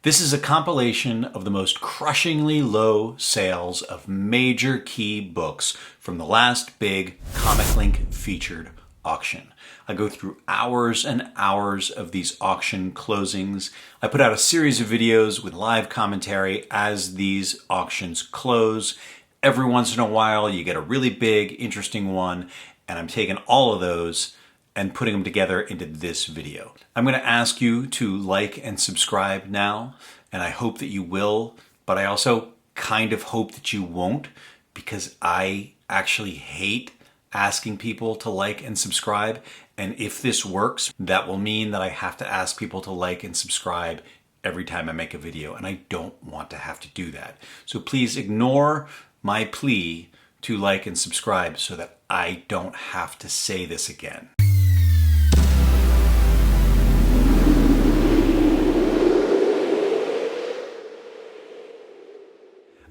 This is a compilation of the most crushingly low sales of major key books from the last big ComicLink featured auction. I go through hours and hours of these auction closings. I put out a series of videos with live commentary as these auctions close. Every once in a while you get a really big, interesting one, and I'm taking all of those and putting them together into this video. I'm going to ask you to like and subscribe now, and I hope that you will, but I also kind of hope that you won't, because I actually hate asking people to like and subscribe. And if this works, that will mean that I have to ask people to like and subscribe every time I make a video, and I don't want to have to do that. So please ignore my plea to like and subscribe so that I don't have to say this again.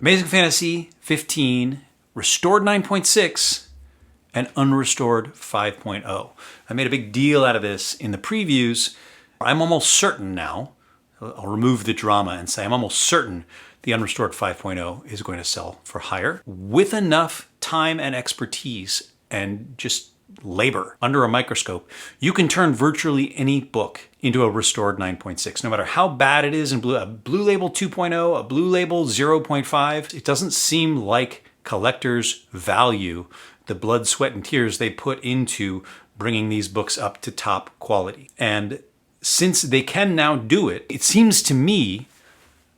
Amazing Fantasy 15, restored 9.6, and unrestored 5.0. I made a big deal out of this in the previews. I'm almost certain now, I'll remove the drama and say I'm almost certain the unrestored 5.0 is going to sell for higher with enough time and expertise and just labor under a microscope. You can turn virtually any book into a restored 9.6, no matter how bad it is in blue. A Blue Label 2.0, a Blue Label 0.5. It doesn't seem like collectors value the blood, sweat, and tears they put into bringing these books up to top quality. And since they can now do it, it seems to me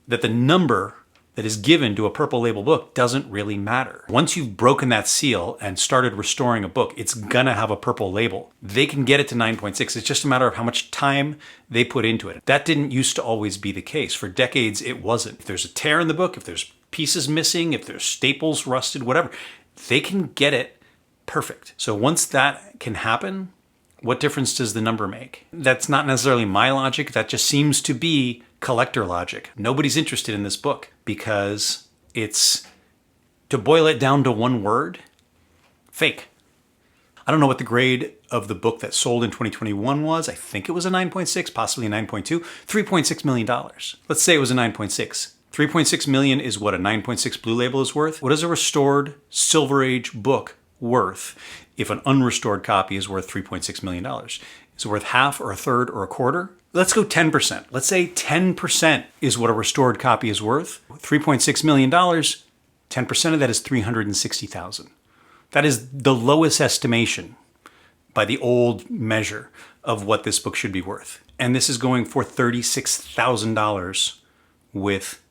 that the number that is given to a purple label book doesn't really matter. Once you've broken that seal and started restoring a book, it's gonna have a purple label. They can get it to 9.6. It's just a matter of how much time they put into it. That didn't used to always be the case. For decades, it wasn't. If there's a tear in the book, if there's pieces missing, if there's staples rusted, whatever, they can get it perfect. So once that can happen, what difference does the number make? That's not necessarily my logic. That just seems to be collector logic. Nobody's interested in this book because it's, to boil it down to one word, fake. I don't know what the grade of the book that sold in 2021 was. I think it was a 9.6, possibly a 9.2, $3.6 million. Let's say it was a 9.6. 3.6 million is what a 9.6 Blue Label is worth. What is a restored Silver Age book worth if an unrestored copy is worth $3.6 million? Is it worth half or a third or a quarter? Let's go 10%. Let's say 10% is what a restored copy is worth. $3.6 million, 10% of that is $360,000. That is the lowest estimation by the old measure of what this book should be worth. And this is going for $36,000 with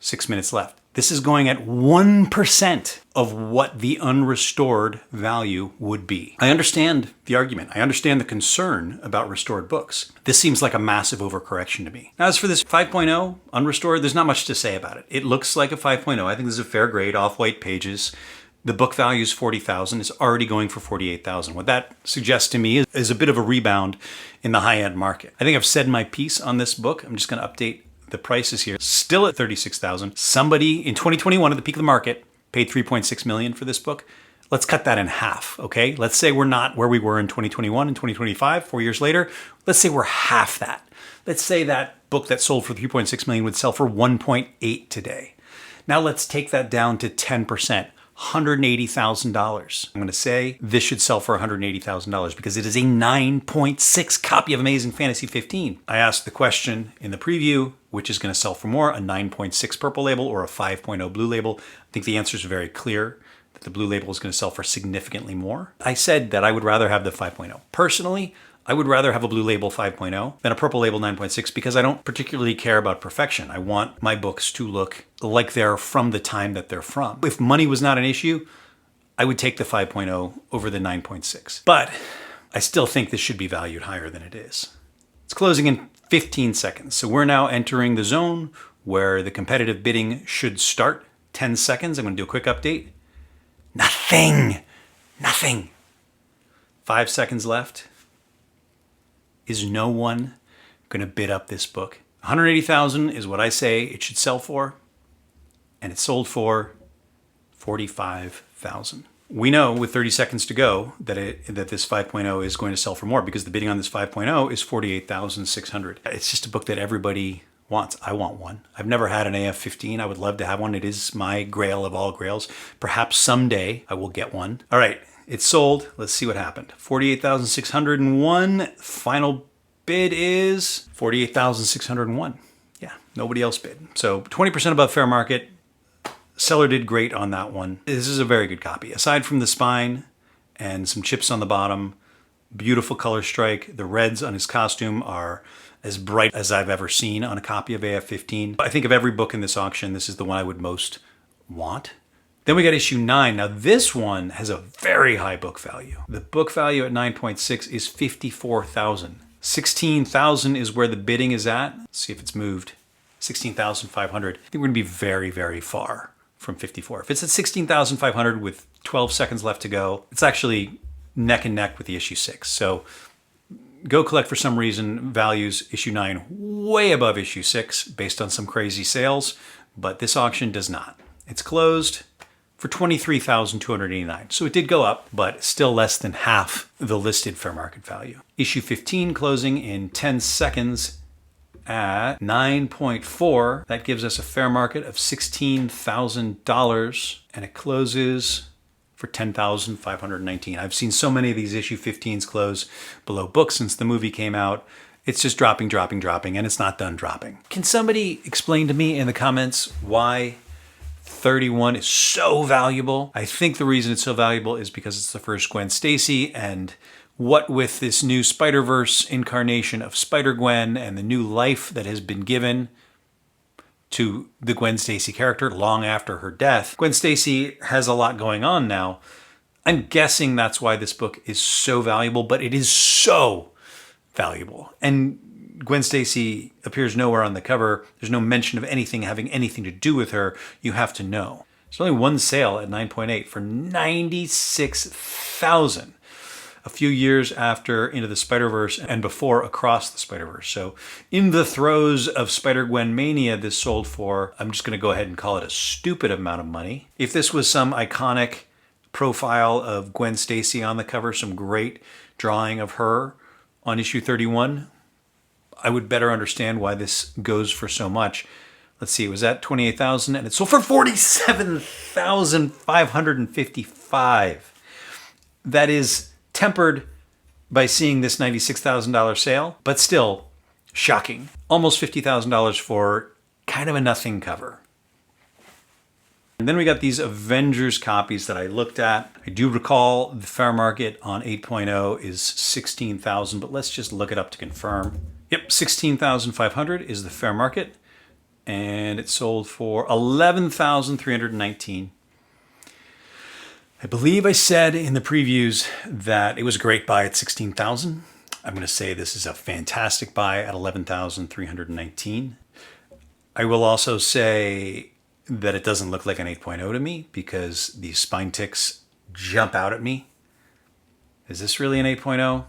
6 minutes left. This is going at 1% of what the unrestored value would be. I understand the argument. I understand the concern about restored books. This seems like a massive overcorrection to me. Now, as for this 5.0 unrestored, there's not much to say about it. It looks like a 5.0. I think this is a fair grade, off-white pages. The book value is $40,000. It's already going for $48,000. What that suggests to me is a bit of a rebound in the high-end market. I think I've said my piece on this book. I'm just going to update the prices here. Still at $36,000. Somebody in 2021 at the peak of the market paid $3.6 million for this book. Let's cut that in half, okay? Let's say we're not where we were in 2021 and 2025, 4 years later. Let's say we're half that. Let's say that book that sold for $3.6 million would sell for $1.8 today. Now let's take that down to 10%. $180,000. I'm going to say this should sell for $180,000 because it is a 9.6 copy of Amazing Fantasy 15. I asked the question in the preview, which is going to sell for more, a 9.6 purple label or a 5.0 blue label? I think the answer is very clear, that the blue label is going to sell for significantly more. I said that I would rather have the 5.0. Personally, I would rather have a blue label 5.0 than a purple label 9.6 because I don't particularly care about perfection. I want my books to look like they're from the time that they're from. If money was not an issue, I would take the 5.0 over the 9.6. But I still think this should be valued higher than it is. It's closing in 15 seconds. So we're now entering the zone where the competitive bidding should start. 10 seconds. I'm going to do a quick update. Nothing. 5 seconds left. Is no one going to bid up this book? $180,000 is what I say it should sell for, and it sold for $45,000. We know with 30 seconds to go that this 5.0 is going to sell for more because the bidding on this 5.0 is $48,600. It's just a book that everybody wants. I want one. I've never had an AF-15. I would love to have one. It is my grail of all grails. Perhaps someday I will get one. All right, it's sold. Let's see what happened. 48,601. Final bid is 48,601. Yeah, nobody else bid. So 20% above fair market. Seller did great on that one. This is a very good copy. Aside from the spine and some chips on the bottom, beautiful color strike. The reds on his costume are as bright as I've ever seen on a copy of AF-15. I think of every book in this auction, this is the one I would most want. Then we got issue 9. Now this one has a very high book value. The book value at 9.6 is 54,000. 16,000 is where the bidding is at. Let's see if it's moved. 16,500. I think we're gonna be very, very far from 54. If it's at 16,500 with 12 seconds left to go, it's actually neck and neck with the issue 6. So Go Collect, for some reason, values issue 9 way above issue 6 based on some crazy sales, but this auction does not. It's closed for $23,289. So it did go up, but still less than half the listed fair market value. Issue 15 closing in 10 seconds at 9.4. That gives us a fair market of $16,000, and it closes for $10,519. I've seen so many of these issue 15s close below book since the movie came out. It's just dropping, dropping, dropping, and it's not done dropping. Can somebody explain to me in the comments why 31 is so valuable? I think the reason it's so valuable is because it's the first Gwen Stacy, and what with this new Spider-Verse incarnation of Spider-Gwen and the new life that has been given to the Gwen Stacy character long after her death. Gwen Stacy has a lot going on now. I'm guessing that's why this book is so valuable, but it is so valuable. And Gwen Stacy appears nowhere on the cover. There's no mention of anything having anything to do with her. You have to know. There's only one sale at 9.8 for $96,000. A few years after Into the Spider-Verse and before Across the Spider-Verse. So in the throes of Spider-Gwen mania, this sold for, I'm just gonna go ahead and call it a stupid amount of money. If this was some iconic profile of Gwen Stacy on the cover, some great drawing of her on issue 31, I would better understand why this goes for so much. Let's see, it was at 28,000 and it sold for 47,555. That is tempered by seeing this $96,000 sale, but still shocking. Almost $50,000 for kind of a nothing cover. And then we got these Avengers copies that I looked at. I do recall the fair market on 8.0 is 16,000, but let's just look it up to confirm. Yep, 16,500 is the fair market, and it sold for 11,319. I believe I said in the previews that it was a great buy at 16,000. I'm going to say this is a fantastic buy at 11,319. I will also say that it doesn't look like an 8.0 to me because these spine ticks jump out at me. Is this really an 8.0?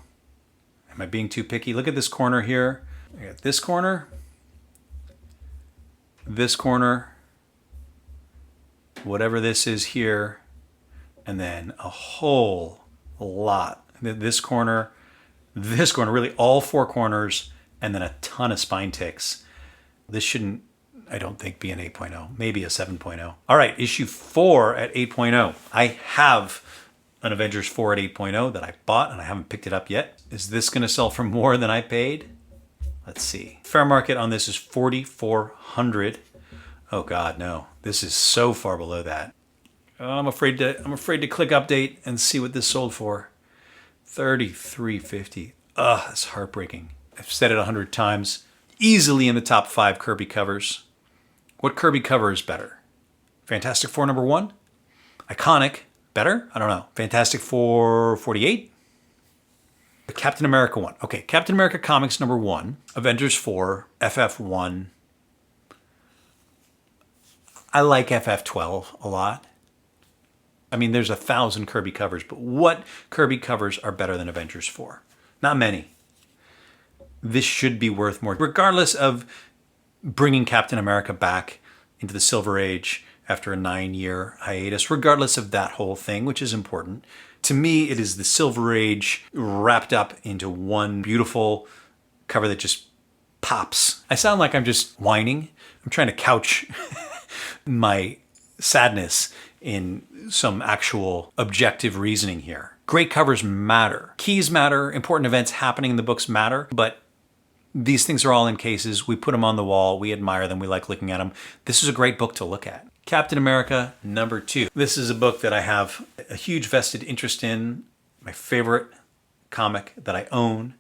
Am I being too picky? Look at this corner here. I got this corner, whatever this is here, and then a whole lot. This corner, really all four corners, and then a ton of spine ticks. This shouldn't, I don't think, be an 8.0, maybe a 7.0. All right, issue 4 at 8.0. I have an Avengers 4 at 8.0 that I bought and I haven't picked it up yet. Is this gonna sell for more than I paid? Let's see. Fair market on this is 4,400. Oh God, no. This is so far below that. I'm afraid to click update and see what this sold for. 33.50. Ugh, that's heartbreaking. I've said it 100 times. Easily in the top 5 Kirby covers. What Kirby cover is better? Fantastic Four #1? Iconic, better? I don't know. Fantastic Four 48? The Captain America one. Okay, Captain America Comics #1, Avengers 4, FF1. I like FF12 a lot. I mean, there's 1,000 Kirby covers, but what Kirby covers are better than Avengers 4? Not many. This should be worth more. Regardless of bringing Captain America back into the Silver Age after a 9-year hiatus, regardless of that whole thing, which is important, to me, it is the Silver Age wrapped up into one beautiful cover that just pops. I sound like I'm just whining. I'm trying to couch my sadness in some actual objective reasoning here. Great covers matter. Keys matter. Important events happening in the books matter. But these things are all in cases. We put them on the wall. We admire them. We like looking at them. This is a great book to look at. Captain America #2. This is a book that I have a huge vested interest in. My favorite comic that I own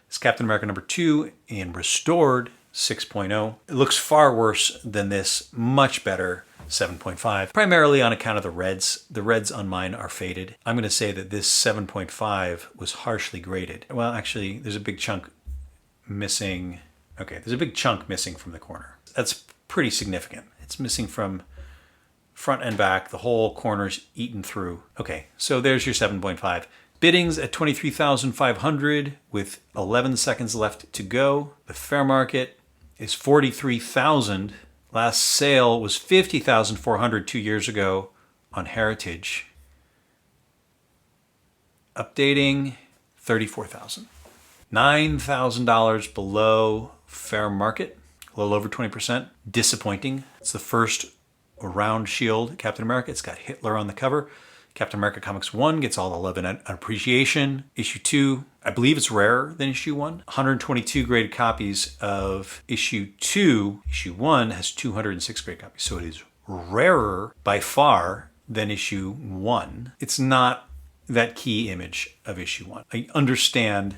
is Captain America #2 in restored 6.0. It looks far worse than this, much better 7.5, primarily on account of the reds. The reds on mine are faded. I'm going to say that this 7.5 was harshly graded. Well, actually, there's a big chunk missing. Okay, there's a big chunk missing from the corner. That's pretty significant. It's missing from front and back. The whole corner's eaten through. Okay, so there's your 7.5. Biddings at 23,500 with 11 seconds left to go. The fair market is 43,000. Last sale was 50,400 2 years ago on Heritage. Updating, 34,000. $9,000 below fair market, a little over 20%. Disappointing. It's the first round shield Captain America. It's got Hitler on the cover. Captain America Comics 1 gets all the love and appreciation. Issue 2, I believe it's rarer than issue 1. 122 graded copies of issue 2. Issue 1 has 206 graded copies, so it is rarer by far than issue 1. It's not that key image of issue 1. I understand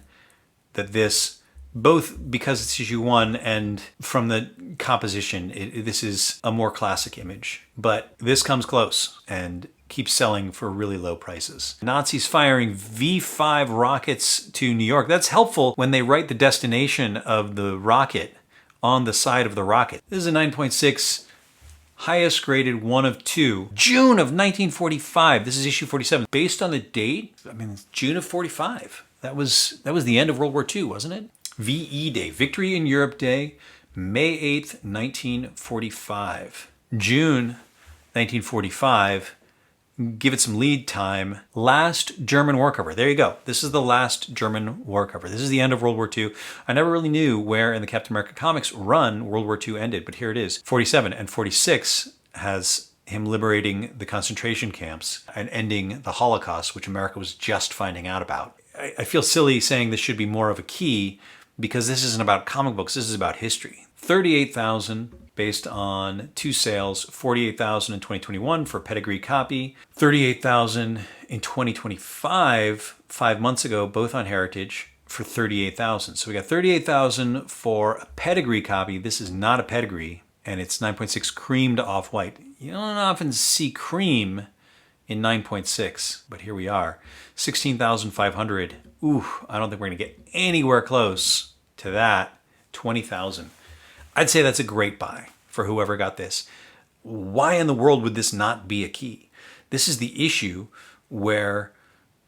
that this, both because it's issue 1 and from the composition, this is a more classic image. But this comes close and keeps selling for really low prices. Nazis firing V5 rockets to New York. That's helpful when they write the destination of the rocket on the side of the rocket. This is a 9.6, highest graded 1 of 2. June of 1945. This is issue 47. Based on the date, I mean, it's June of 45. That was the end of World War II, wasn't it? VE Day, Victory in Europe Day, May 8th, 1945. June 1945. Give it some lead time. Last German war cover. There you go. This is the last German war cover. This is the end of World War II. I never really knew where in the Captain America comics run World War II ended, but here it is. 47 and 46 has him liberating the concentration camps and ending the Holocaust, which America was just finding out about. I feel silly saying this should be more of a key because this isn't about comic books. This is about history. 38,000 based on 2 sales, 48,000 in 2021 for pedigree copy, 38,000 in 2025, 5 months ago, both on Heritage for 38,000. So we got 38,000 for a pedigree copy. This is not a pedigree, and it's 9.6 cream to off-white. You don't often see cream in 9.6, but here we are. 16,500. Ooh, I don't think we're gonna get anywhere close to that. 20,000. I'd say that's a great buy for whoever got this. Why in the world would this not be a key? This is the issue where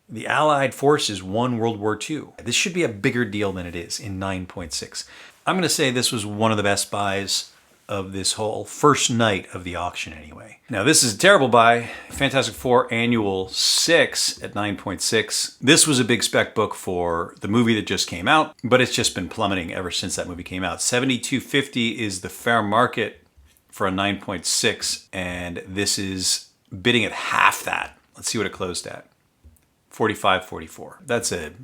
the Allied forces won World War II. This should be a bigger deal than it is in 9.6. I'm gonna say this was one of the best buys of this whole first night of the auction anyway. Now this is a terrible buy. Fantastic Four Annual 6 at 9.6. This was a big spec book for the movie that just came out, but it's just been plummeting ever since that movie came out. 72.50 is the fair market for a 9.6, and this is bidding at half that. Let's see what it closed at. 45.44.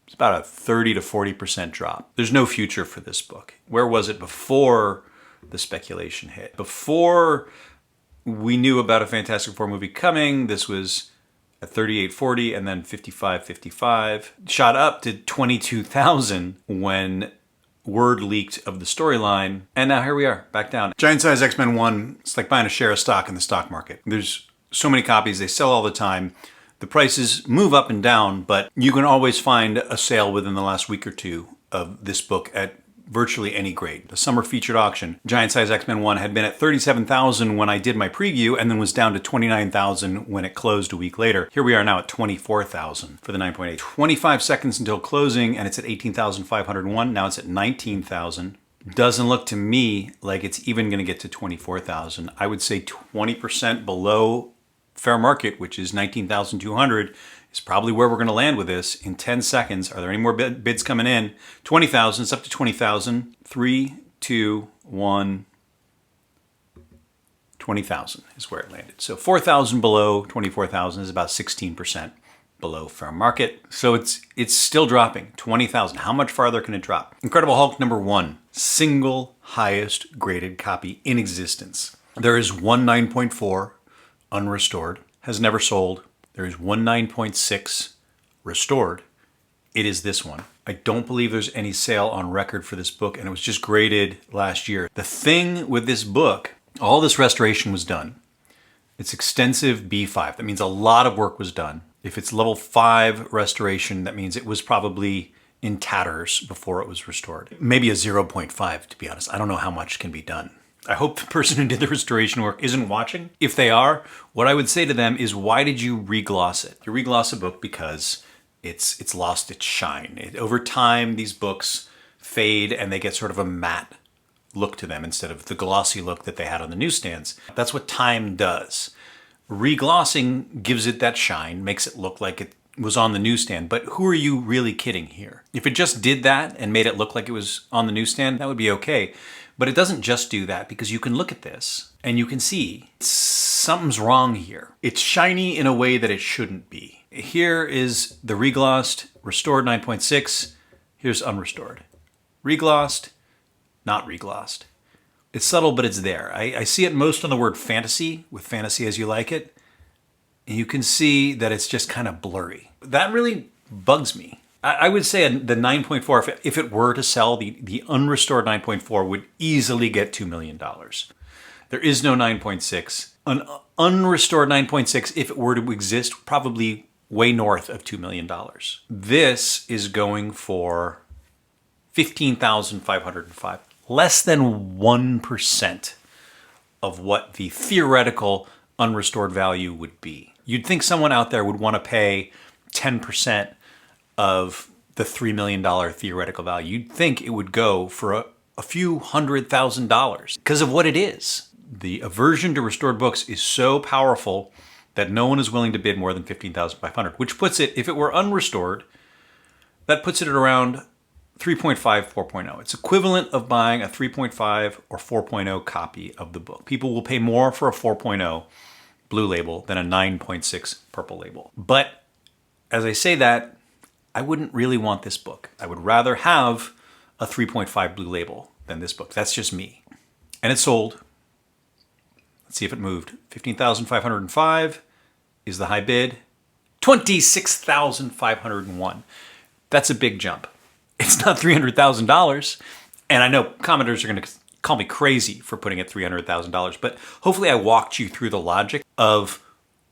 It's about a 30 to 40% drop. There's no future for this book. Where was it before the speculation hit? Before we knew about a Fantastic Four movie coming, this was at 38.40 and then 55.55. Shot up to 22,000 when word leaked of the storyline. And now here we are, back down. Giant size X-Men 1, it's like buying a share of stock in the stock market. There's so many copies, they sell all the time. The prices move up and down, but you can always find a sale within the last week or two of this book at virtually any grade. The summer featured auction, Giant Size X-Men 1 had been at 37,000 when I did my preview and then was down to 29,000 when it closed a week later. Here we are now at 24,000 for the 9.8. 25 seconds until closing and it's at 18,501. Now it's at 19,000. Doesn't look to me like it's even gonna get to 24,000. I would say 20% below fair market, which is 19,200, is probably where we're going to land with this in 10 seconds. Are there any more bids coming in? 20,000, it's up to 20,000. 3, 2, 1. 20,000 is where it landed. So 4,000 below 24,000 is about 16% below fair market. So it's still dropping. 20,000. How much farther can it drop? Incredible Hulk #1, single highest graded copy in existence. There is one 9.4 unrestored, has never sold. There is one 9.6 restored. It is this one. I don't believe there's any sale on record for this book, and it was just graded last year. The thing with this book, all this restoration was done. It's extensive B5. That means a lot of work was done. If it's level 5 restoration, that means it was probably in tatters before it was restored. Maybe a 0.5, to be honest. I don't know how much can be done. I hope the person who did the restoration work isn't watching. If they are, what I would say to them is, why did you regloss it? You regloss a book because it's lost its shine. Over time, these books fade and they get sort of a matte look to them instead of the glossy look that they had on the newsstands. That's what time does. Reglossing gives it that shine, makes it look like it was on the newsstand, but who are you really kidding here? If it just did that and made it look like it was on the newsstand, that would be okay. But it doesn't just do that, because you can look at this and you can see something's wrong here. It's shiny in a way that it shouldn't be. Here is the reglossed, restored 9.6. Here's unrestored. Reglossed, not reglossed. It's subtle, but it's there. I see it most on the word fantasy, with Fantasy As You Like It. And you can see that it's just kind of blurry. That really bugs me. I would say the 9.4, if it were to sell, the unrestored 9.4 would easily get $2 million. There is no 9.6. An unrestored 9.6, if it were to exist, probably way north of $2 million. This is going for $15,505. Less than 1% of what the theoretical unrestored value would be. You'd think someone out there would want to pay 10% of the $3 million theoretical value. You'd think it would go for a few $100,000 because of what it is. The aversion to restored books is so powerful that no one is willing to bid more than $15,500, which puts it, if it were unrestored, that puts it at around 3.5, 4.0. It's equivalent of buying a 3.5 or 4.0 copy of the book. People will pay more for a 4.0 blue label than a 9.6 purple label. But as I say that, I wouldn't really want this book. I would rather have a 3.5 blue label than this book. That's just me. And it sold. Let's see if it moved. 15,505 is the high bid. 26,501. That's a big jump. It's not $300,000. And I know commenters are going to call me crazy for putting it $300,000, but hopefully I walked you through the logic of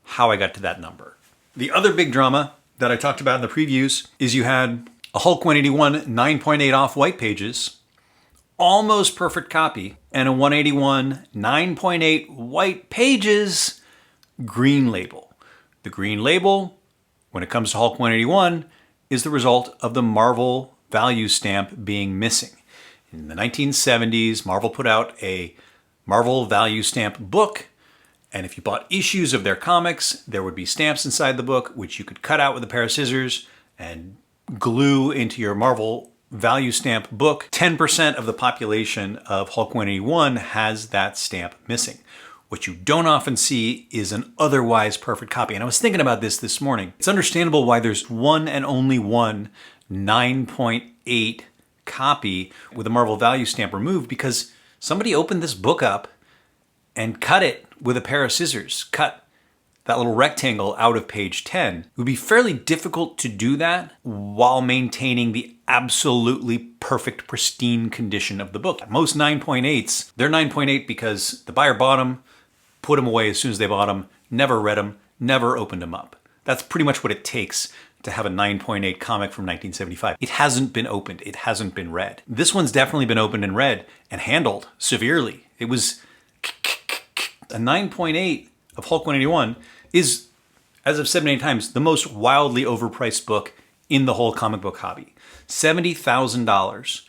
how I got to that number. The other big drama that I talked about in the previews is you had a Hulk 181 9.8 off white pages, almost perfect copy, and a 181 9.8 white pages green label. The green label, when it comes to Hulk 181, is the result of the Marvel value stamp being missing. In the 1970s, Marvel put out a Marvel value stamp book, and if you bought issues of their comics, there would be stamps inside the book, which you could cut out with a pair of scissors and glue into your Marvel value stamp book. 10% of the population of Hulk 181 has that stamp missing. What you don't often see is an otherwise perfect copy. And I was thinking about this morning. It's understandable why there's one and only one 9.8 copy with a Marvel value stamp removed, because somebody opened this book up and cut it with a pair of scissors, cut that little rectangle out of page 10. It would be fairly difficult to do that while maintaining the absolutely perfect, pristine condition of the book. Most 9.8s, they're 9.8 because the buyer bought them, put them away as soon as they bought them, never read them, never opened them up. That's pretty much what it takes to have a 9.8 comic from 1975. It hasn't been opened. It hasn't been read. This one's definitely been opened and read and handled severely. It was a 9.8 of Hulk 181 is, as I've said many times, the most wildly overpriced book in the whole comic book hobby. $70,000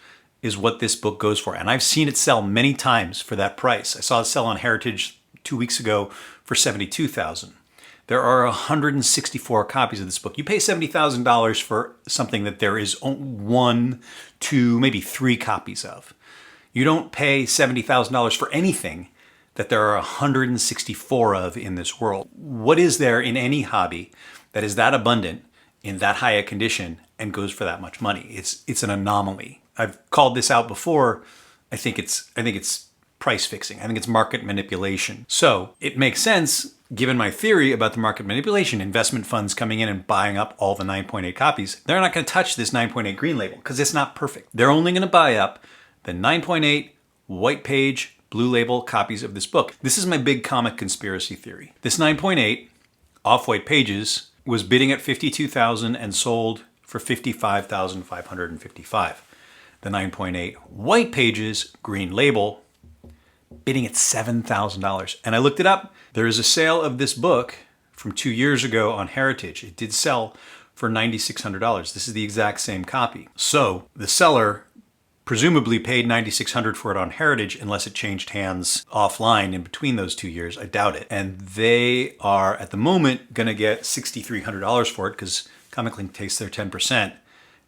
is what this book goes for. And I've seen it sell many times for that price. I saw it sell on Heritage 2 weeks ago for $72,000. There are 164 copies of this book. You pay $70,000 for something that there is 1, 2, maybe 3 copies of. You don't pay $70,000 for anything that there are 164 of in this world. What is there in any hobby that is that abundant, in that high a condition, and goes for that much money? It's an anomaly. I've called this out before. I think it's price fixing. I think it's market manipulation. So it makes sense, given my theory about the market manipulation, investment funds coming in and buying up all the 9.8 copies. They're not going to touch this 9.8 green label because it's not perfect. They're only going to buy up the 9.8 white page blue label copies of this book. This is my big comic conspiracy theory. This 9.8 off-white pages was bidding at $52,000 and sold for $55,555. The 9.8 white pages green label bidding at $7,000. And I looked it up. There is a sale of this book from 2 years ago on Heritage. It did sell for $9,600. This is the exact same copy. So the seller presumably paid $9,600 for it on Heritage, unless it changed hands offline in between those 2 years. I doubt it. And they are, at the moment, going to get $6,300 for it because ComicLink takes their 10%.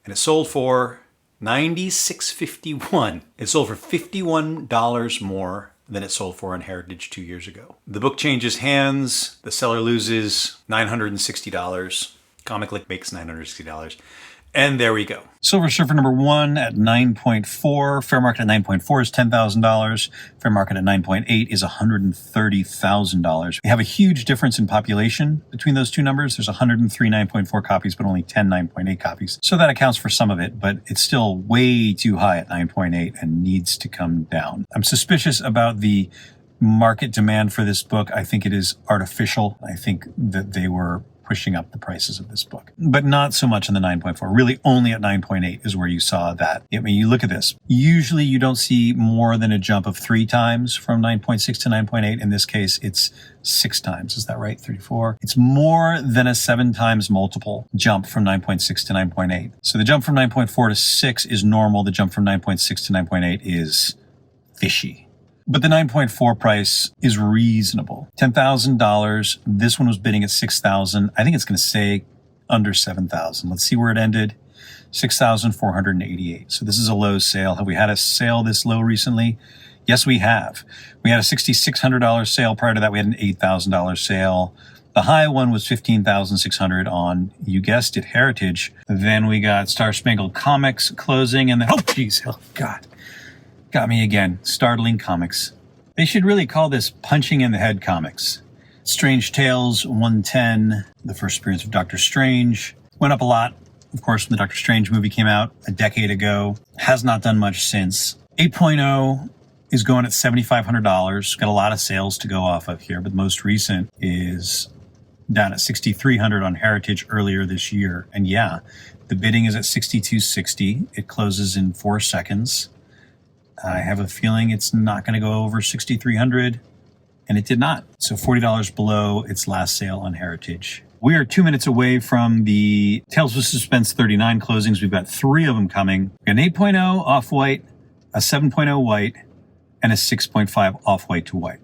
And it sold for $96.51. It sold for $51 more than it sold for on Heritage 2 years ago. The book changes hands. The seller loses $960. ComicLink makes $960. And there we go. Silver Surfer number 1 at 9.4. Fair market at 9.4 is $10,000. Fair market at 9.8 is $130,000. We have a huge difference in population between those two numbers. There's 103 9.4 copies, but only 10 9.8 copies. So that accounts for some of it, but it's still way too high at 9.8 and needs to come down. I'm suspicious about the market demand for this book. I think it is artificial. I think that they were pushing up the prices of this book, but not so much in the 9.4. Really only at 9.8 is where you saw that. I mean, you look at this. Usually you don't see more than a jump of 3 times from 9.6 to 9.8. In this case, it's 6 times. Is that right? 34. It's more than a 7 times multiple jump from 9.6 to 9.8. So the jump from 9.4 to 6 is normal. The jump from 9.6 to 9.8 is fishy. But the 9.4 price is reasonable. $10,000. This one was bidding at $6,000. I think it's going to stay under $7,000. Let's see where it ended. $6,488. So this is a low sale. Have we had a sale this low recently? Yes, we have. We had a $6,600 sale. Prior to that, we had an $8,000 sale. The high one was $15,600 on, you guessed it, Heritage. Then we got Star Spangled Comics closing, and then, oh, geez, oh, God. Got me again. Startling Comics. They should really call this Punching in the Head Comics. Strange Tales 110, the first appearance of Doctor Strange. Went up a lot, of course, when the Doctor Strange movie came out a decade ago. Has not done much since. 8.0 is going at $7,500. Got a lot of sales to go off of here, but the most recent is down at $6,300 on Heritage earlier this year. And yeah, the bidding is at $6,260. It closes in 4 seconds. I have a feeling it's not going to go over $6,300, and it did not. So $40 below its last sale on Heritage. We are 2 minutes away from the Tales of Suspense 39 closings. We've got 3 of them coming. An 8.0 off-white, a 7.0 white, and a 6.5 off-white to white.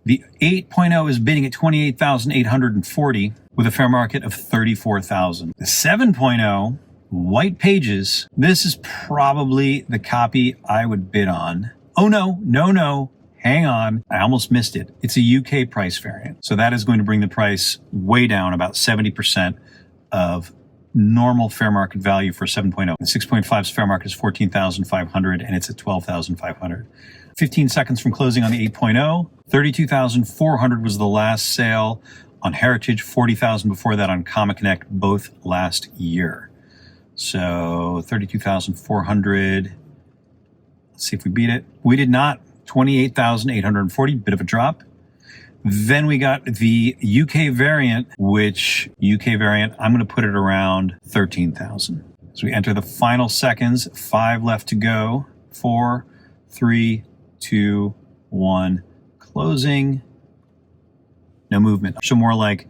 The 8.0 is bidding at $28,840 with a fair market of $34,000. The 7.0 white pages, this is probably the copy I would bid on. Oh, no. Hang on. I almost missed it. It's a UK price variant. So that is going to bring the price way down, about 70% of normal fair market value for 7.0. The 6.5's fair market is $14,500 and it's at $12,500. 15 seconds from closing on the 8.0. $32,400 was the last sale on Heritage, $40,000 before that on Comic Connect, both last year. So $32,400. Let's see if we beat it. We did not. $28,840, bit of a drop. Then we got the UK variant, I'm going to put it around 13,000. So we enter the final seconds, 5 left to go. 4, 3, 2, 1, closing. No movement. So more like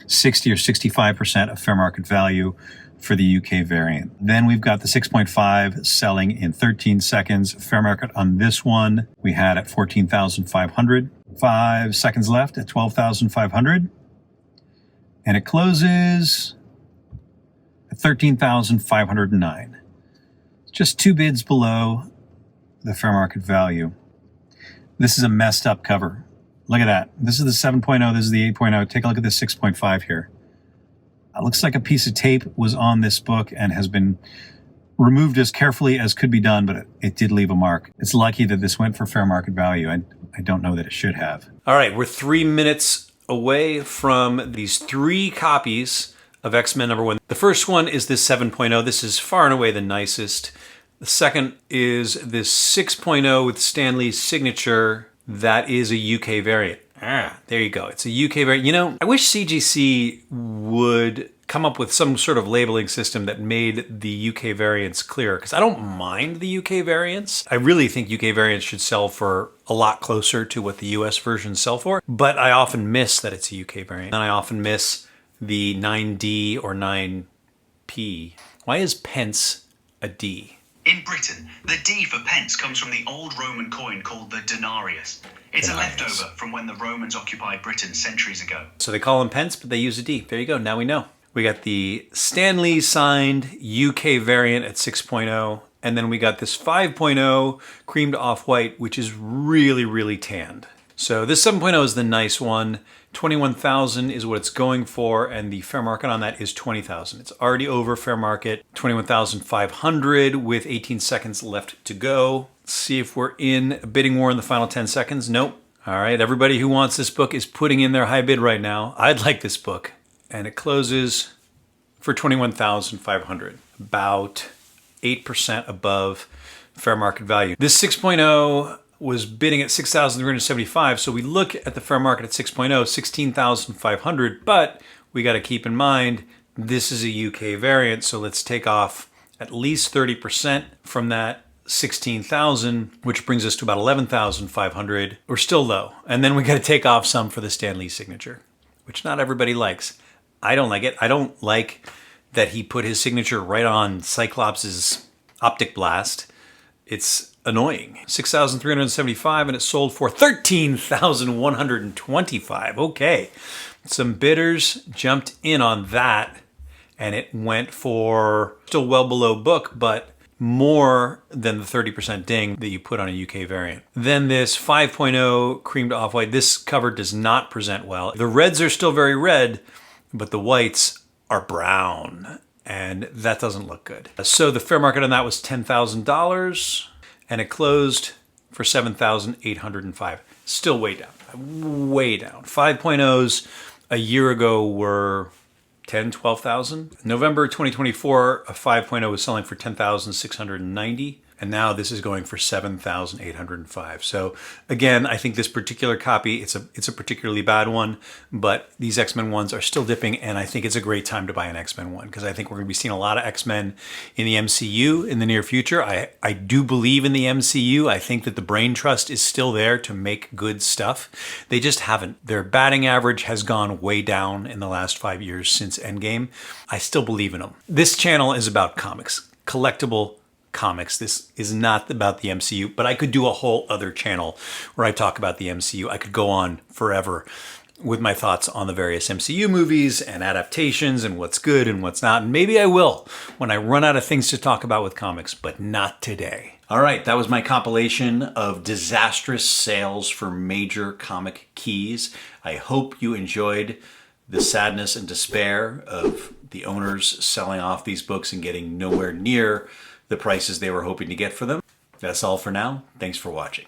60 or 65% of fair market value for the UK variant. Then we've got the 6.5 selling in 13 seconds. Fair market on this one, we had at $14,500. 5 seconds left at $12,500. And it closes at $13,509. Just 2 bids below the fair market value. This is a messed up cover. Look at that. This is the 7.0. This is the 8.0. Take a look at the 6.5 here. It looks like a piece of tape was on this book and has been removed as carefully as could be done, but it did leave a mark. It's lucky that this went for fair market value. I don't know that it should have. All right, we're 3 minutes away from these 3 copies of X-Men #1. The first one is this 7.0. This is far and away the nicest. The second is this 6.0 with Stan Lee's signature. That is a UK variant. There you go. It's a UK variant. You know, I wish CGC would come up with some sort of labeling system that made the UK variants clearer, because I don't mind the UK variants. I really think UK variants should sell for a lot closer to what the US versions sell for, but I often miss that it's a UK variant. And I often miss the 9D or 9P. Why is pence a D? In Britain, the D for pence comes from the old Roman coin called the denarius. It's a leftover from when the Romans occupied Britain centuries ago. So they call them pence, but they use a D. There you go, now we know. We got the Stan Lee signed UK variant at 6.0, and then we got this 5.0 creamed off-white, which is really, really tanned. So this 7.0 is the nice one. 21,000 is what it's going for, and the fair market on that is 20,000. It's already over fair market, 21,500 with 18 seconds left to go. Let's see if we're in a bidding war in the final 10 seconds. Nope. All right, everybody who wants this book is putting in their high bid right now. I'd like this book. And it closes for 21,500, about 8% above fair market value. This 6.0 was bidding at 6,375, so we look at the fair market at 6.0, 16,500, but we got to keep in mind this is a UK variant, so let's take off at least 30% from that 16,000, which brings us to about 11,500. We're still low. And then we got to take off some for the Stan Lee signature, which not everybody likes. I don't like it. I don't like that he put his signature right on Cyclops' optic blast. It's annoying. 6,375, and it sold for 13,125. Okay. Some bidders jumped in on that, and it went for still well below book, but more than the 30% ding that you put on a UK variant. Then this 5.0 creamed off-white. This cover does not present well. The reds are still very red, but the whites are brown, and that doesn't look good. So the fair market on that was $10,000, and it closed for $7,805. Still way down, way down. 5.0s a year ago were 10, 12,000. November 2024, a 5.0 was selling for 10,690. And now this is going for 7,805. So again, I think this particular copy, it's a particularly bad one, but these X-Men ones are still dipping, and I think it's a great time to buy an X-Men one, because I think we're going to be seeing a lot of X-Men in the MCU in the near future. I do believe in the MCU. I think that the brain trust is still there to make good stuff. They just haven't. Their batting average has gone way down in the last 5 years since Endgame. I still believe in them. This channel is about comics, collectible comics. This is not about the MCU, but I could do a whole other channel where I talk about the MCU. I could go on forever with my thoughts on the various MCU movies and adaptations and what's good and what's not. And maybe I will when I run out of things to talk about with comics, but not today. All right, that was my compilation of disastrous sales for major comic keys. I hope you enjoyed the sadness and despair of the owners selling off these books and getting nowhere near the prices they were hoping to get for them. That's all for now. Thanks for watching.